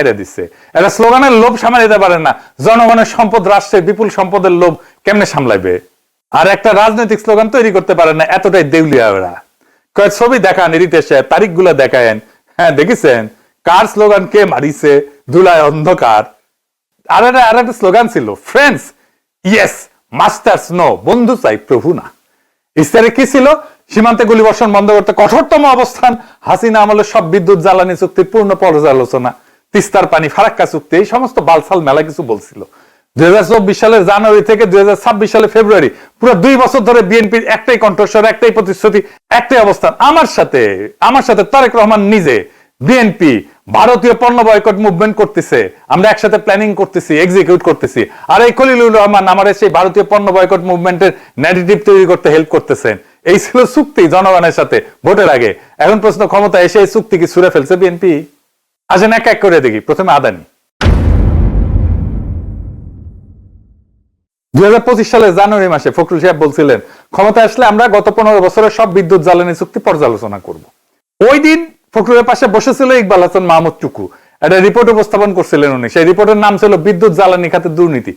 দিচ্ছে। এটা স্লোগানের লোভ সামাল দিতে পারে না, জনগণের সম্পদ, রাষ্ট্রের বিপুল সম্পদের লোভ কেমনে সামলাইবে? আর একটা রাজনৈতিক স্লোগান তৈরি করতে পারে না, এতটাই দেউলিয়া ওরা। ছবি দেখান, এরিতেছে তারিখ গুলা দেখায়েন, হ্যাঁ দেখেছেন কার স্লোগান কে মারিছে, ধুলায় অন্ধকার। আর একটা স্লোগান ছিল, ফ্রেন্ডস ইয়েস মাস্টার্স নো, বন্ধু চাই প্রভু না। ইস্তারে কি ছিল? সীমান্তে গুলিবর্ষণ বন্ধ করতে কঠোরতম অবস্থান, হাসিনা আমলের সব বিদ্যুৎ জ্বালানি চুক্তির পূর্ণ পর্যালোচনা, তিস্তার পানি, ফারাক্কা চুক্তি, এই সমস্ত বালসাল মেলা কিছু বলছিল। 2024 সালের জানুয়ারি থেকে 2026 সালের ফেব্রুয়ারি পুরো 2 বছর ধরে বিএনপির একটাই কণ্ঠস্বর, একটাই প্রতিশ্রুতি, একটাই অবস্থান। আমার সাথে তারেক রহমান নিজে বিএনপি ভারতীয় পণ্য বয়কট মুভমেন্ট করতেছে, আমরা একসাথে প্ল্যানিং করতেছি, এক্সিকিউট করতেছি। আর এই খলিলুর রহমান আমার সেই ভারতীয় পণ্য বয়কট মুভমেন্টের ন্যারেটিভ তৈরি করতে হেল্প করতেছেন। এই ছিল চুক্তি জনগণের সাথে ভোটের আগে। এখন প্রশ্ন, ক্ষমতা এসে এই চুক্তি কি ছুঁড়ে ফেলছে বিএনপি? আসেন এক এক করে দেখি। প্রথমে আদানি। 2025 সালের জানুয়ারি মাসে ফখরুল সাহেব বলছিলেন, ক্ষমতা আসলে আমরা গত 15 বছরের সব বিদ্যুৎ জ্বালানি চুক্তি পর্যালোচনা করব। ওই দিন ফখরুলের পাশে বসেছিল ইকবাল হাসান মাহমুদ টুকু, একটা রিপোর্ট উপস্থাপন করছিলেন উনি। সেই রিপোর্টের নাম ছিল বিদ্যুৎ জ্বালানি খাতে দুর্নীতি।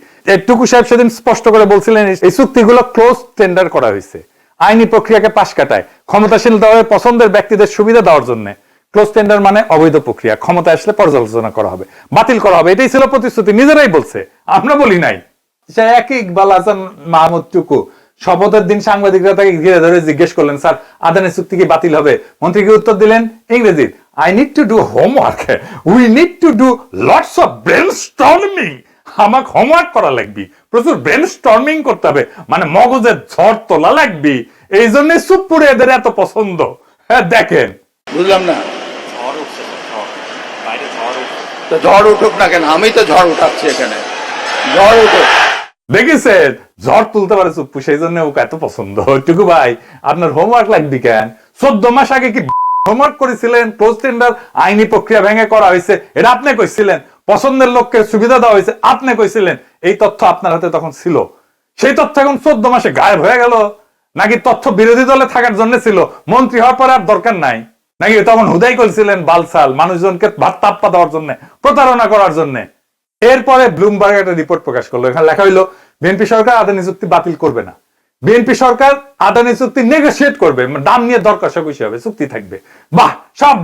টুকু সাহেব সেদিন স্পষ্ট করে বলছিলেন, এই চুক্তিগুলো ক্লোজ টেন্ডার করা হয়েছে, আইনি প্রক্রিয়াকে পাশ কাটায়, ক্ষমতাসীন দলের পছন্দের ব্যক্তিদের সুবিধা দেওয়ার জন্য। ক্লোজ টেন্ডার মানে অবৈধ প্রক্রিয়া, ক্ষমতা আসলে পর্যালোচনা করা হবে, বাতিল করা হবে, এটাই ছিল প্রতিশ্রুতি। নিজেরাই বলছে, আমরা বলি নাই। সে একই ইকবাল হাসান মাহমুদ টুকু শপথের দিন সাংবাদিকরা তাকে ঘিরে ধরে জিজ্ঞেস করলেন, স্যার আদানি চুক্তি কি বাতিল হবে? মন্ত্রী কি উত্তর দিলেন ইংরেজি, I need to do homework, we need to do lots of brainstorming. আমাকে হোমওয়ার্ক করা লাগবে, প্রচুর ব্রেনস্টর্মিং করতে হবে, মানে মগজের ঝড় তোলা লাগবে। এই জন্য সুপুরে এদের এত পছন্দ। হ্যাঁ দেখেন, বুঝলাম না, ঝড় উঠুক না কেন, আমি তো ঝড় উঠাচ্ছি এখানে, ঝড় উঠুক। দেখেছেন ঝড় তুলতে পারে চুপ্পু, সেই জন্য ওকে এত পছন্দ। টুকু ভাই আপনার হোমওয়ার্ক লাগবে কেন? 14 মাস আগে কি হোমওয়ার্ক করেছিলেন? ক্লোজ টেন্ডার আইনি প্রক্রিয়া ভেঙে করা হয়েছে, এটা আপনি কইছিলেন। পছন্দের লোককে সুবিধা দেওয়া হয়েছে, আপনি কইছিলেন। এই তথ্য আপনার হাতে তখন ছিল। সেই তথ্য এখন 14 মাসে গায়েব হয়ে গেল? নাকি তথ্য বিরোধী দলে থাকার জন্য ছিল, মন্ত্রী হওয়ার পরে আর দরকার নাই? নাকি তখন হুদাই করেছিলেন বালসাল, মানুষজনকে ভাত তাপ্পা দেওয়ার জন্য, প্রতারণা করার জন্য? এরপরে ব্লুমবার্গ একটা রিপোর্ট প্রকাশ করলো, এখানে লেখা হইলো বিএনপি সরকার আদানি চুক্তি বাতিল করবে না, বিএনপি সরকার আদানি চুক্তি নেগোশিয়েট করবে, দাম নিয়ে দর কষাকষি হবে, চুক্তি থাকবে। বাহ, সব